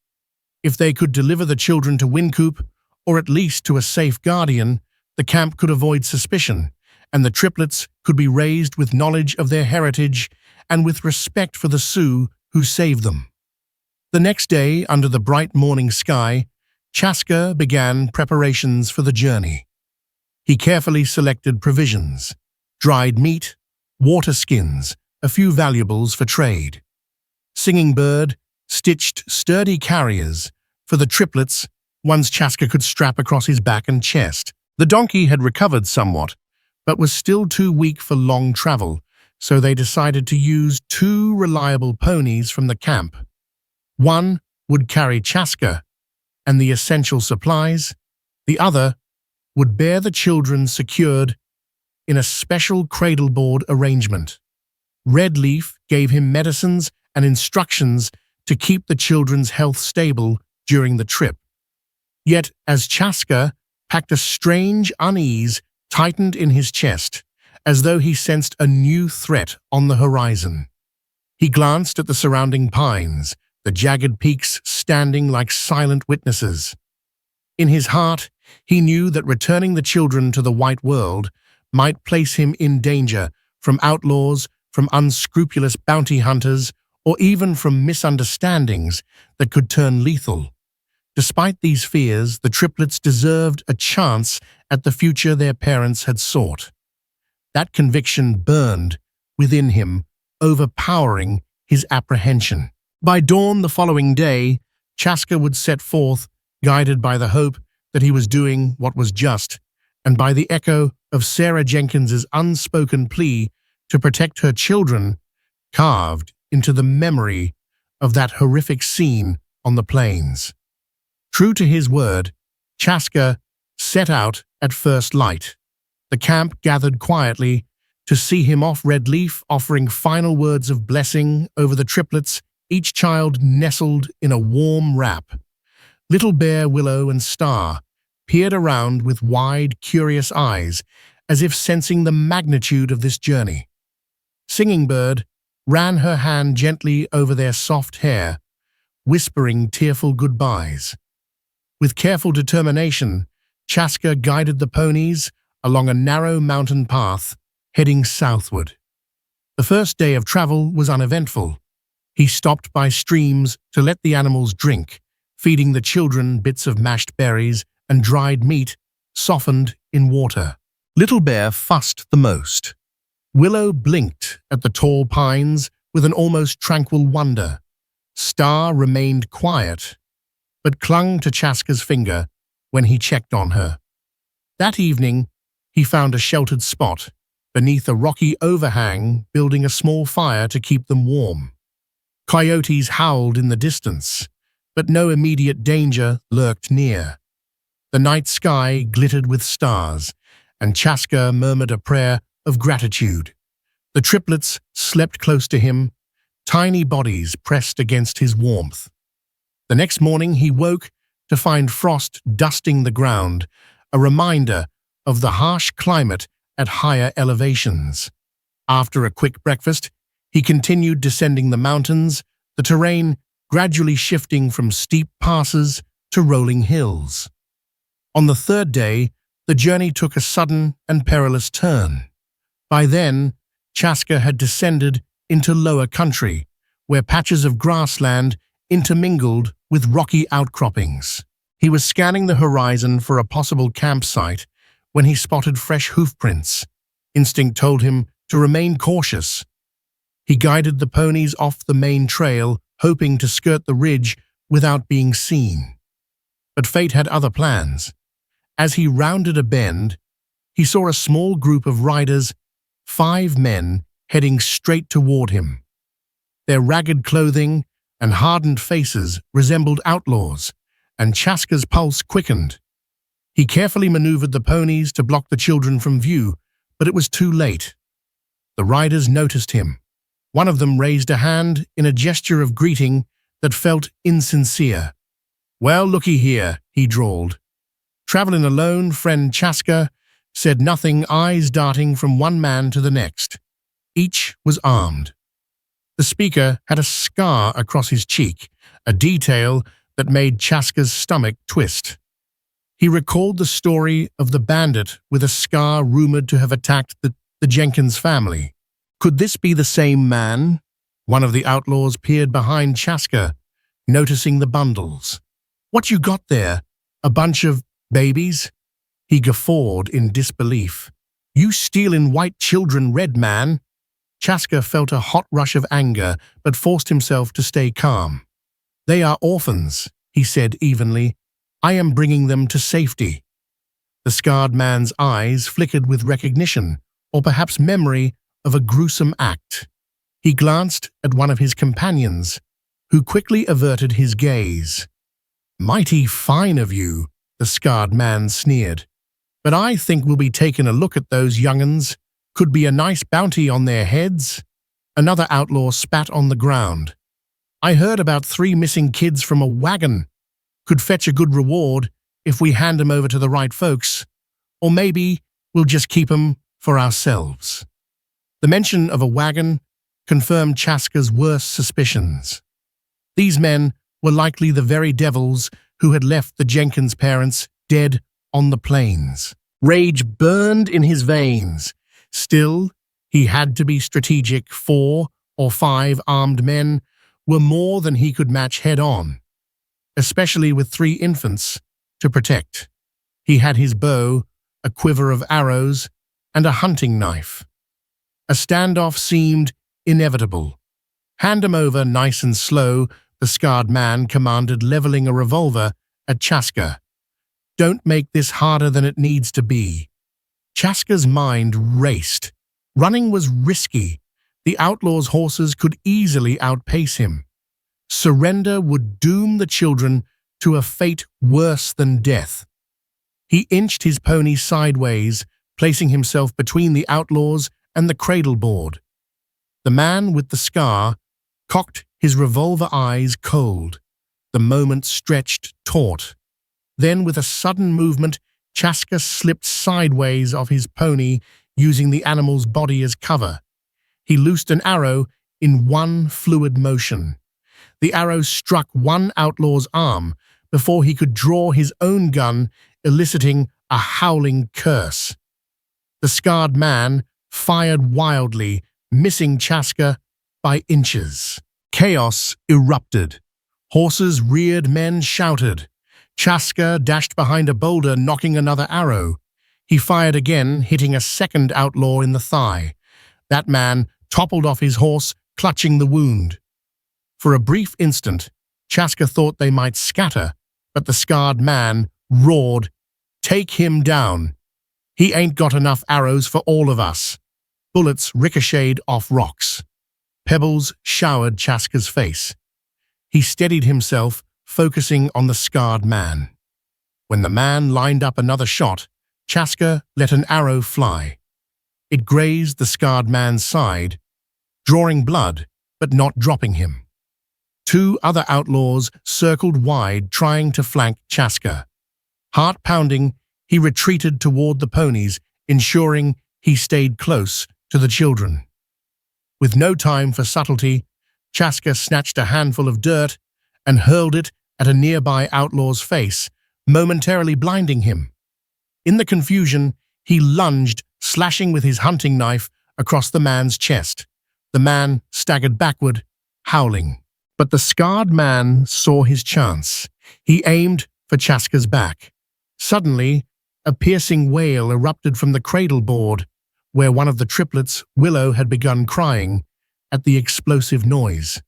If they could deliver the children to Wincoop, or at least to a safe guardian, the camp could avoid suspicion, and the triplets could be raised with knowledge of their heritage and with respect for the Sioux who saved them. The next day, under the bright morning sky, Chaska began preparations for the journey. He carefully selected provisions: dried meat, water skins, a few valuables for trade. Singing Bird stitched sturdy carriers for the triplets, ones Chaska could strap across his back and chest. The donkey had recovered somewhat, but was still too weak for long travel, so they decided to use two reliable ponies from the camp. One would carry Chaska and the essential supplies, the other would bear the children secured in a special cradleboard arrangement. Redleaf gave him medicines and instructions to keep the children's health stable during the trip. Yet, as Chaska packed, a strange unease tightened in his chest, as though he sensed a new threat on the horizon. He glanced at the surrounding pines, the jagged peaks standing like silent witnesses. In his heart, he knew that returning the children to the white world might place him in danger from outlaws, from unscrupulous bounty hunters, or even from misunderstandings that could turn lethal. Despite these fears, the triplets deserved a chance at the future their parents had sought. That conviction burned within him, overpowering his apprehension. By dawn the following day, Chaska would set forth, guided by the hope that he was doing what was just, and by the echo of Sarah Jenkins's unspoken plea to protect her children, carved into the memory of that horrific scene on the plains. True to his word, Chaska set out at first light. The camp gathered quietly to see him off Red Leaf, offering final words of blessing over the triplets, each child nestled in a warm wrap. Little Bear, Willow, and Star peered around with wide, curious eyes, as if sensing the magnitude of this journey. Singing Bird ran her hand gently over their soft hair, whispering tearful goodbyes. With careful determination, Chaska guided the ponies along a narrow mountain path, heading southward. The first day of travel was uneventful. He stopped by streams to let the animals drink, feeding the children bits of mashed berries and dried meat softened in water. Little Bear fussed the most. Willow blinked at the tall pines with an almost tranquil wonder. Star remained quiet, but clung to Chaska's finger when he checked on her. That evening, he found a sheltered spot beneath a rocky overhang, building a small fire to keep them warm. Coyotes howled in the distance, but no immediate danger lurked near. The night sky glittered with stars, and Chaska murmured a prayer of gratitude. The triplets slept close to him, tiny bodies pressed against his warmth. The next morning he woke to find frost dusting the ground, a reminder of the harsh climate at higher elevations. After a quick breakfast, he continued descending the mountains, the terrain gradually shifting from steep passes to rolling hills. On the third day, the journey took a sudden and perilous turn. By then, Chaska had descended into lower country, where patches of grassland intermingled with rocky outcroppings. He was scanning the horizon for a possible campsite when he spotted fresh hoofprints. Instinct told him to remain cautious. He guided the ponies off the main trail, hoping to skirt the ridge without being seen. But fate had other plans. As he rounded a bend, he saw a small group of riders, 5 men, heading straight toward him. Their ragged clothing and hardened faces resembled outlaws, and Chaska's pulse quickened. He carefully maneuvered the ponies to block the children from view, but it was too late. The riders noticed him. One of them raised a hand in a gesture of greeting that felt insincere. "Well, looky here," he drawled. Traveling alone, friend Chaska said nothing, eyes darting from one man to the next. Each was armed. The speaker had a scar across his cheek, a detail that made Chaska's stomach twist. He recalled the story of the bandit with a scar rumored to have attacked the Jenkins family. Could this be the same man? One of the outlaws peered behind Chaska, noticing the bundles. "What you got there? A bunch of babies?" He guffawed in disbelief. "You stealing white children, red man?" Chaska felt a hot rush of anger, but forced himself to stay calm. "They are orphans," he said evenly. "I am bringing them to safety." The scarred man's eyes flickered with recognition, or perhaps memory, of a gruesome act. He glanced at one of his companions, who quickly averted his gaze. "Mighty fine of you," the scarred man sneered. "But I think we'll be taking a look at those young'uns. Could be a nice bounty on their heads." Another outlaw spat on the ground. "I heard about 3 missing kids from a wagon. Could fetch a good reward if we hand 'em over to the right folks. Or maybe we'll just keep 'em for ourselves." The mention of a wagon confirmed Chaska's worst suspicions. These men were likely the very devils who had left the Jenkins parents dead on the plains. Rage burned in his veins. Still, he had to be strategic. 4 or 5 armed men were more than he could match head-on, especially with 3 infants to protect. He had his bow, a quiver of arrows, and a hunting knife. A standoff seemed inevitable. "Hand him over nice and slow," the scarred man commanded, leveling a revolver at Chaska. "Don't make this harder than it needs to be." Chaska's mind raced. Running was risky. The outlaws' horses could easily outpace him. Surrender would doom the children to a fate worse than death. He inched his pony sideways, placing himself between the outlaws and the cradle board. The man with the scar cocked his revolver, eyes cold. The moment stretched taut. Then, with a sudden movement, Chaska slipped sideways off his pony, using the animal's body as cover. He loosed an arrow in one fluid motion. The arrow struck one outlaw's arm before he could draw his own gun, eliciting a howling curse. The scarred man fired wildly, missing Chaska by inches. Chaos erupted. Horses reared, men shouted. Chaska dashed behind a boulder, knocking another arrow. He fired again, hitting a second outlaw in the thigh. That man toppled off his horse, clutching the wound. For a brief instant, Chaska thought they might scatter, but the scarred man roared, "Take him down. He ain't got enough arrows for all of us." Bullets ricocheted off rocks. Pebbles showered Chaska's face. He steadied himself, focusing on the scarred man. When the man lined up another shot, Chaska let an arrow fly. It grazed the scarred man's side, drawing blood but not dropping him. 2 other outlaws circled wide, trying to flank Chaska. Heart-pounding, he retreated toward the ponies, ensuring he stayed close to the children. With no time for subtlety, Chaska snatched a handful of dirt and hurled it at a nearby outlaw's face, momentarily blinding him. In the confusion, he lunged, slashing with his hunting knife across the man's chest. The man staggered backward, howling. But the scarred man saw his chance. He aimed for Chaska's back. Suddenly, a piercing wail erupted from the cradle board, where one of the triplets, Willow, had begun crying at the explosive noise.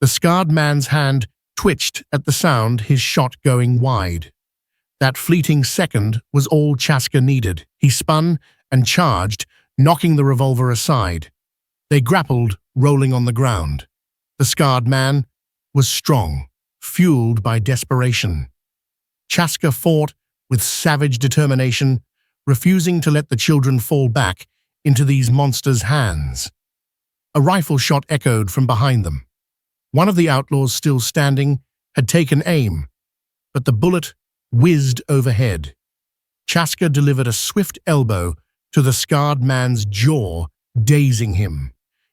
The scarred man's hand twitched at the sound, his shot going wide. That fleeting second was all Chaska needed. He spun and charged, knocking the revolver aside. They grappled, rolling on the ground. The scarred man was strong, fueled by desperation. Chaska fought with savage determination, refusing to let the children fall back into these monsters' hands. A rifle shot echoed from behind them. One of the outlaws, still standing, had taken aim, but the bullet whizzed overhead. Chaska delivered a swift elbow to the scarred man's jaw, dazing him.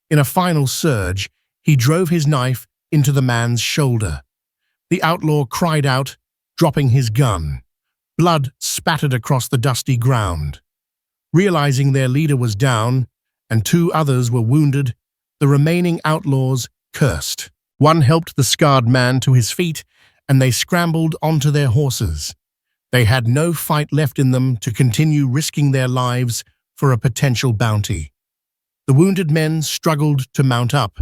In a final surge, he drove his knife into the man's shoulder. The outlaw cried out, dropping his gun. Blood spattered across the dusty ground. Realizing their leader was down and 2 others were wounded, the remaining outlaws cursed. One helped the scarred man to his feet, and they scrambled onto their horses. They had no fight left in them to continue risking their lives for a potential bounty. The wounded men struggled to mount up,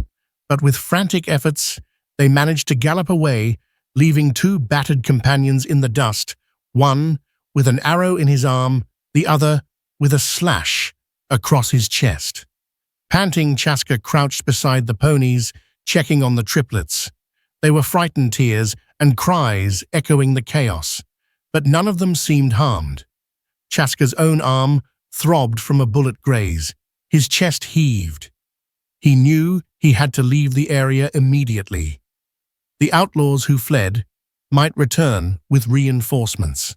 but with frantic efforts, they managed to gallop away, leaving 2 battered companions in the dust, one with an arrow in his arm, the other with a slash across his chest. Panting, Chaska crouched beside the ponies, checking on the triplets. They were frightened, tears and cries echoing the chaos, but none of them seemed harmed. Chaska's own arm throbbed from a bullet graze. His chest heaved. He knew he had to leave the area immediately. The outlaws who fled might return with reinforcements.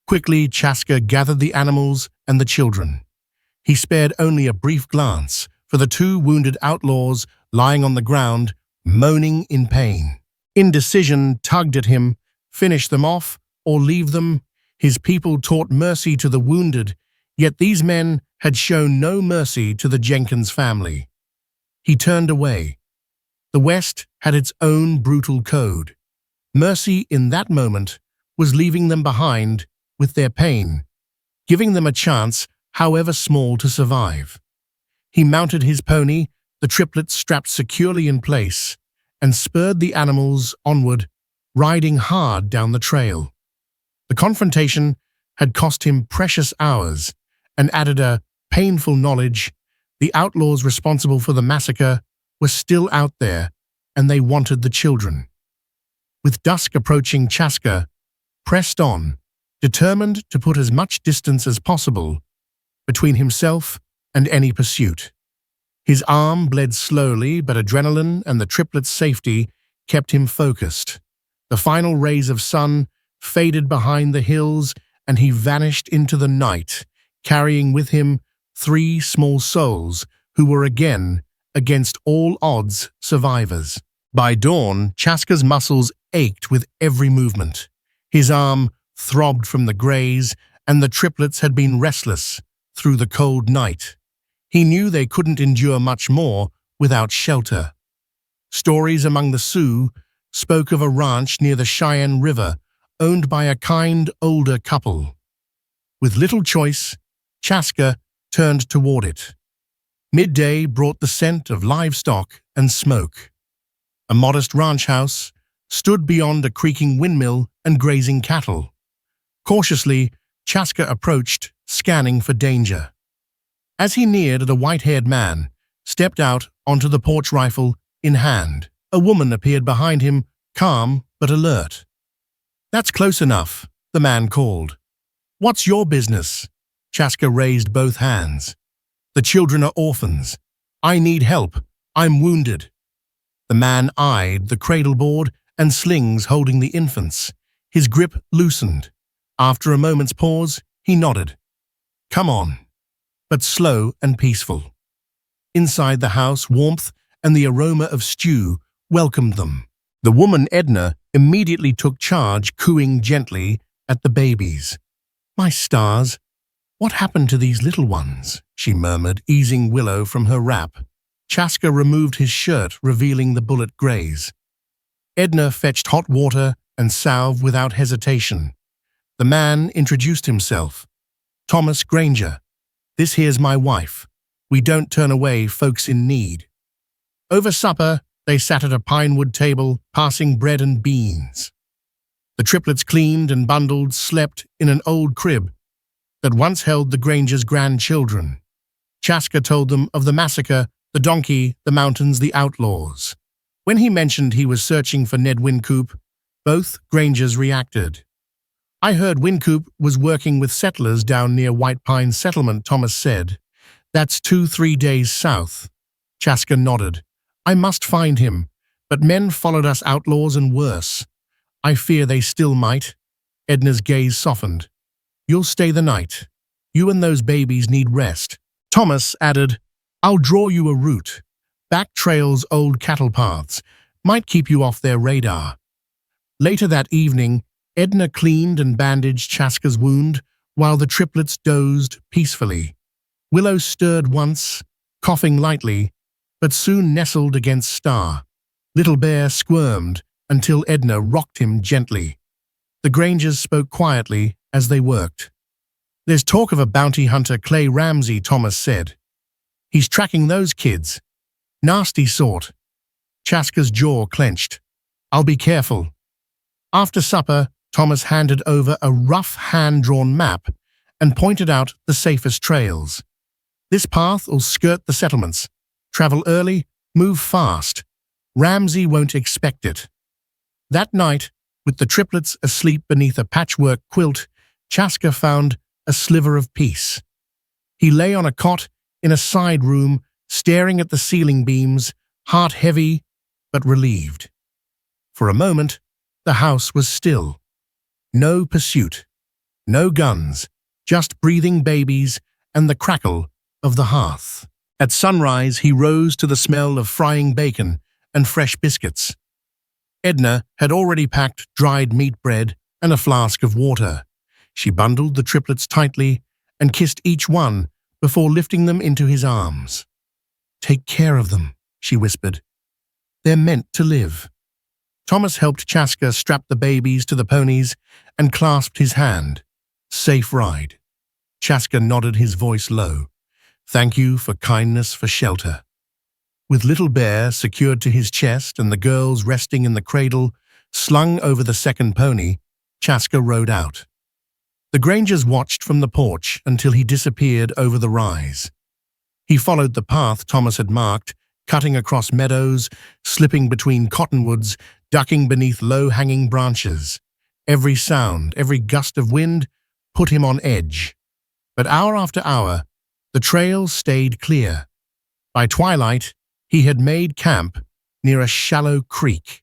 Quickly, Chaska gathered the animals and the children. He spared only a brief glance for the 2 wounded outlaws lying on the ground, moaning in pain. Indecision tugged at him, finish them off, or leave them. His people taught mercy to the wounded, yet these men had shown no mercy to the Jenkins family. He turned away. The West had its own brutal code. Mercy in that moment was leaving them behind with their pain, giving them a chance, however small, to survive. He mounted his pony, the triplets strapped securely in place, and spurred the animals onward, riding hard down the trail. The confrontation had cost him precious hours and added a painful knowledge. The outlaws responsible for the massacre were still out there, and they wanted the children. With dusk approaching, Chaska pressed on, determined to put as much distance as possible between himself and any pursuit. His arm bled slowly, but adrenaline and the triplets' safety kept him focused. The final rays of sun faded behind the hills, and he vanished into the night, carrying with him 3 small souls who were again, against all odds, survivors. By dawn, Chaska's muscles ached with every movement. His arm throbbed from the graze, and the triplets had been restless through the cold night. He knew they couldn't endure much more without shelter. Stories among the Sioux spoke of a ranch near the Cheyenne River, owned by a kind older couple. With little choice, Chaska turned toward it. Midday brought the scent of livestock and smoke. A modest ranch house stood beyond a creaking windmill and grazing cattle. Cautiously, Chaska approached, scanning for danger. As he neared, the white-haired man stepped out onto the porch, rifle in hand. A woman appeared behind him, calm but alert. "That's close enough," the man called. "What's your business?" Chaska raised both hands. "The children are orphans. I need help. I'm wounded." The man eyed the cradle board and slings holding the infants. His grip loosened. After a moment's pause, he nodded. "Come on." But slow and peaceful. Inside the house, warmth and the aroma of stew welcomed them. The woman, Edna, immediately took charge, cooing gently at the babies. "My stars, what happened to these little ones?" she murmured, easing Willow from her wrap. Chaska removed his shirt, revealing the bullet graze. Edna fetched hot water and salve without hesitation. The man introduced himself. "Thomas Granger. This here's my wife. We don't turn away folks in need." Over supper, they sat at a pinewood table, passing bread and beans. The triplets, cleaned and bundled, slept in an old crib that once held the Grangers' grandchildren. Chaska told them of the massacre, the donkey, the mountains, the outlaws. When he mentioned he was searching for Ned Wynkoop, both Grangers reacted. "I heard Wynkoop was working with settlers down near White Pine Settlement," Thomas said. "That's 2-3 days south." Chaska nodded. "I must find him, but men followed us outlaws and worse. I fear they still might." Edna's gaze softened. "You'll stay the night. You and those babies need rest." Thomas added, "I'll draw you a route. Back trails, old cattle paths, might keep you off their radar." Later that evening, Edna cleaned and bandaged Chaska's wound while the triplets dozed peacefully. Willow stirred once, coughing lightly, but soon nestled against Star. Little Bear squirmed until Edna rocked him gently. The Grangers spoke quietly as they worked. "There's talk of a bounty hunter, Clay Ramsey," Thomas said. "He's tracking those kids. Nasty sort." Chaska's jaw clenched. "I'll be careful." After supper, Thomas handed over a rough hand-drawn map and pointed out the safest trails. "This path will skirt the settlements. Travel early, move fast. Ramsey won't expect it." That night, with the triplets asleep beneath a patchwork quilt, Chaska found a sliver of peace. He lay on a cot in a side room, staring at the ceiling beams, heart heavy but relieved. For a moment, the house was still. No pursuit, no guns, just breathing babies and the crackle of the hearth. At sunrise, he rose to the smell of frying bacon and fresh biscuits. Edna had already packed dried meat bread and a flask of water. She bundled the triplets tightly and kissed each one before lifting them into his arms. "Take care of them," she whispered. "They're meant to live." Thomas helped Chaska strap the babies to the ponies and clasped his hand. "Safe ride." Chaska nodded, his voice low. "Thank you for kindness, for shelter." With Little Bear secured to his chest and the girls resting in the cradle slung over the second pony, Chaska rode out. The Grangers watched from the porch until he disappeared over the rise. He followed the path Thomas had marked, cutting across meadows, slipping between cottonwoods, ducking beneath low-hanging branches. Every sound, every gust of wind put him on edge. But hour after hour, the trail stayed clear. By twilight, he had made camp near a shallow creek.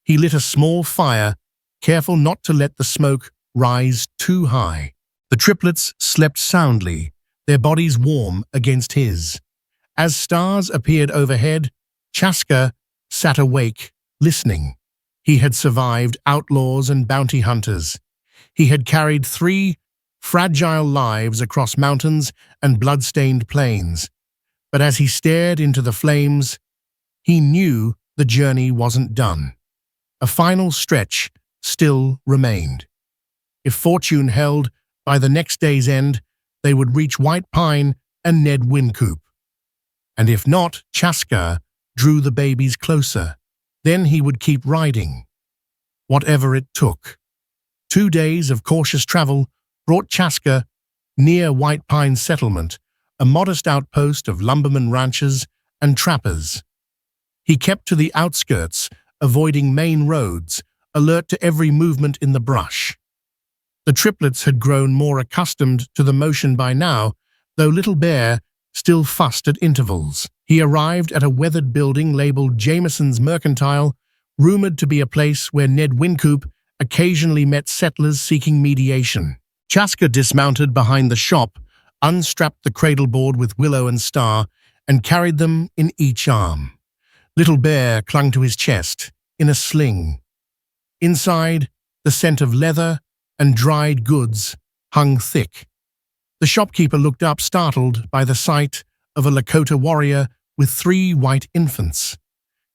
He lit a small fire, careful not to let the smoke rise too high. The triplets slept soundly, their bodies warm against his. As stars appeared overhead, Chaska sat awake, listening. He had survived outlaws and bounty hunters. He had carried 3 fragile lives across mountains and blood-stained plains. But as he stared into the flames, he knew the journey wasn't done. A final stretch still remained. If fortune held, by the next day's end, they would reach White Pine and Ned Wincoop. And if not, Chaska drew the babies closer. Then he would keep riding, whatever it took. 2 days of cautious travel brought Chaska near White Pine Settlement, a modest outpost of lumbermen, ranchers, and trappers. He kept to the outskirts, avoiding main roads, alert to every movement in the brush. The triplets had grown more accustomed to the motion by now, though Little Bear still fussed at intervals. He arrived at a weathered building labeled Jameson's Mercantile, rumored to be a place where Ned Wincoop occasionally met settlers seeking mediation. Chaska dismounted behind the shop, unstrapped the cradleboard with Willow and Star, and carried them in each arm. Little Bear clung to his chest, in a sling. Inside, the scent of leather and dried goods hung thick. The shopkeeper looked up, startled by the sight of a Lakota warrior with 3 white infants.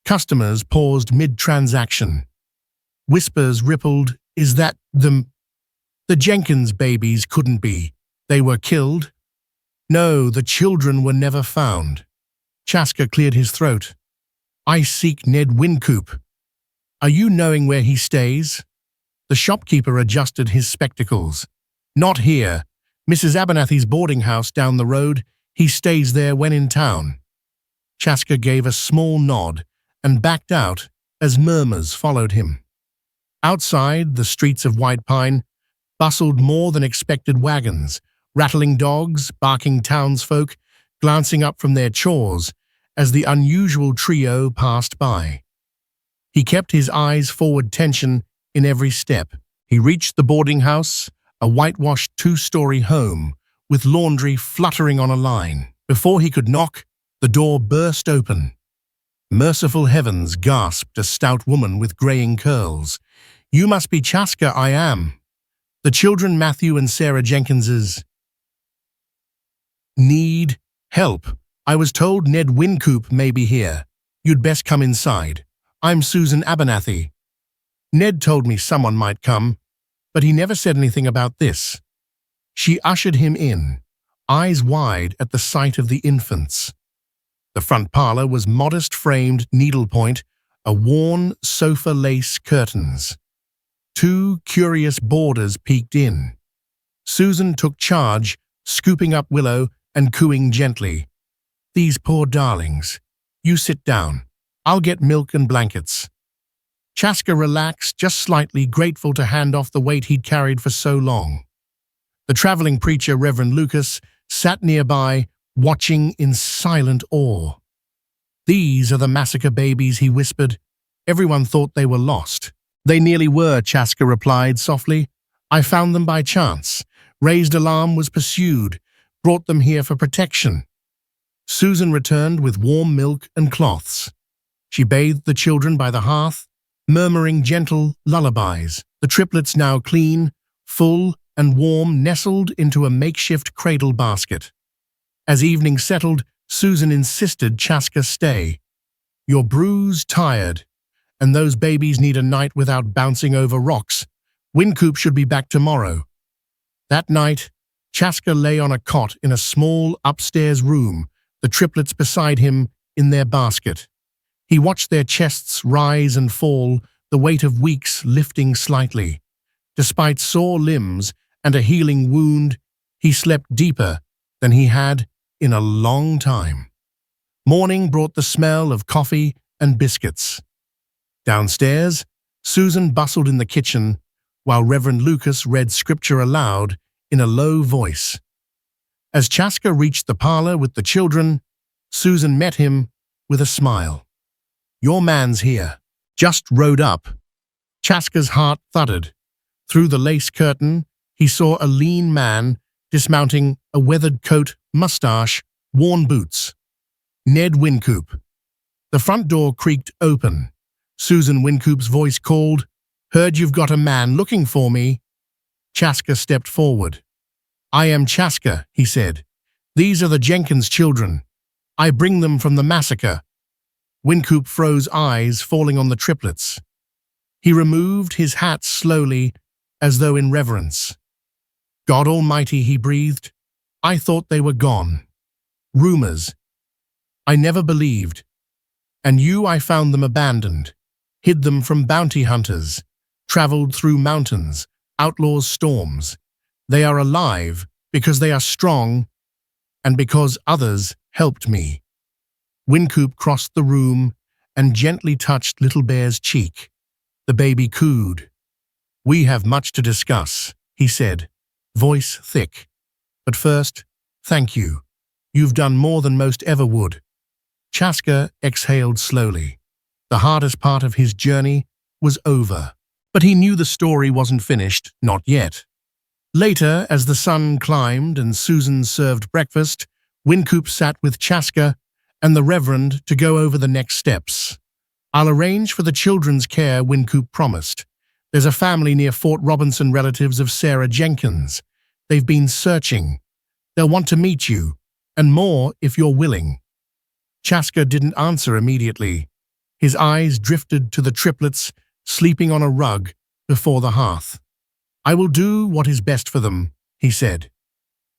Customers paused mid-transaction. Whispers rippled, "Is that the Jenkins babies? Couldn't be. They were killed." "No, the children were never found." Chaska cleared his throat. "I seek Ned Wincoop. Are you knowing where he stays?" The shopkeeper adjusted his spectacles. "Not here. Mrs. Abernathy's boarding house down the road. He stays there when in town." Chaska gave a small nod and backed out as murmurs followed him. Outside, the streets of White Pine bustled more than expected wagons, rattling dogs, barking townsfolk, glancing up from their chores as the unusual trio passed by. He kept his eyes forward, tension in every step. He reached the boarding house, a whitewashed 2-story home with laundry fluttering on a line. Before he could knock, the door burst open. "Merciful heavens," gasped a stout woman with graying curls. "You must be Chaska." "I am. The children, Matthew and Sarah Jenkinses, need help. I was told Ned Wincoop may be here. You'd best come inside. I'm Susan Abernathy. Ned told me someone might come, but he never said anything about this." She ushered him in, eyes wide at the sight of the infants. The front parlor was modest framed needlepoint, a worn sofa lace curtains. 2 curious boarders peeked in. Susan took charge, scooping up Willow and cooing gently. "These poor darlings. You sit down. I'll get milk and blankets." Chaska relaxed just slightly, grateful to hand off the weight he'd carried for so long. The traveling preacher, Reverend Lucas, sat nearby, watching in silent awe. "These are the massacre babies," he whispered. "Everyone thought they were lost." "They nearly were," Chaska replied softly. "I found them by chance. Raised alarm, was pursued. Brought them here for protection." Susan returned with warm milk and cloths. She bathed the children by the hearth, murmuring gentle lullabies. The triplets, now clean, full, and warm, nestled into a makeshift cradle basket. As evening settled, Susan insisted Chaska stay. "You're bruised, tired, and those babies need a night without bouncing over rocks. Wincoop should be back tomorrow." That night, Chaska lay on a cot in a small upstairs room, the triplets beside him in their basket. He watched their chests rise and fall, the weight of weeks lifting slightly. Despite sore limbs and a healing wound, he slept deeper than he had in a long time. Morning brought the smell of coffee and biscuits. Downstairs, Susan bustled in the kitchen, while Reverend Lucas read scripture aloud in a low voice. As Chaska reached the parlor with the children, Susan met him with a smile. "Your man's here. Just rode up." Chaska's heart thudded. Through the lace curtain, he saw a lean man dismounting, a weathered coat, mustache, worn boots. Ned Wincoop. The front door creaked open. Susan Wincoop's voice called, "Heard you've got a man looking for me." Chaska stepped forward. "I am Chaska," he said. "These are the Jenkins children. I bring them from the massacre." Wincoop froze, eyes falling on the triplets. He removed his hat slowly, as though in reverence. "God Almighty," he breathed. "I thought they were gone. Rumors. I never believed. And I found them abandoned, hid them from bounty hunters, traveled through mountains, outlaws, storms. They are alive because they are strong and because others helped me." Wincoop crossed the room and gently touched Little Bear's cheek. The baby cooed. "We have much to discuss," he said, voice thick. "But first, thank you. You've done more than most ever would." Chaska exhaled slowly. The hardest part of his journey was over. But he knew the story wasn't finished, not yet. Later, as the sun climbed and Susan served breakfast, Wincoop sat with Chaska and the Reverend to go over the next steps. "I'll arrange for the children's care," Wincoop promised. "There's a family near Fort Robinson, relatives of Sarah Jenkins. They've been searching. They'll want to meet you, and more if you're willing." Chaska didn't answer immediately. His eyes drifted to the triplets sleeping on a rug before the hearth. "I will do what is best for them," he said.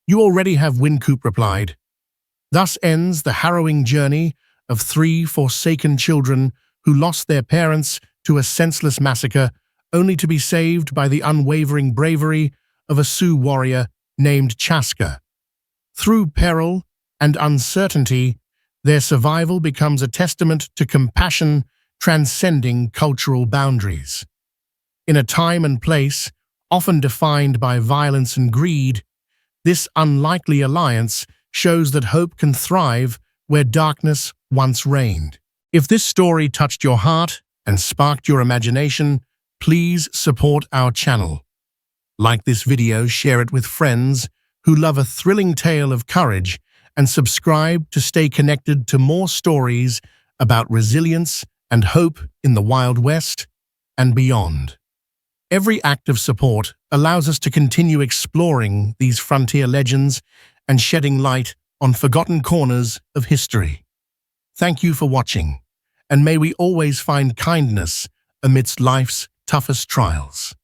"You already have," Wincoop replied. Thus ends the harrowing journey of 3 forsaken children who lost their parents to a senseless massacre, only to be saved by the unwavering bravery of a Sioux warrior named Chaska. Through peril and uncertainty, their survival becomes a testament to compassion transcending cultural boundaries. In a time and place often defined by violence and greed, this unlikely alliance shows that hope can thrive where darkness once reigned. If this story touched your heart and sparked your imagination, please support our channel. Like this video, share it with friends who love a thrilling tale of courage, and subscribe to stay connected to more stories about resilience and hope in the Wild West and beyond. Every act of support allows us to continue exploring these frontier legends and shedding light on forgotten corners of history. Thank you for watching, and may we always find kindness amidst life's toughest trials.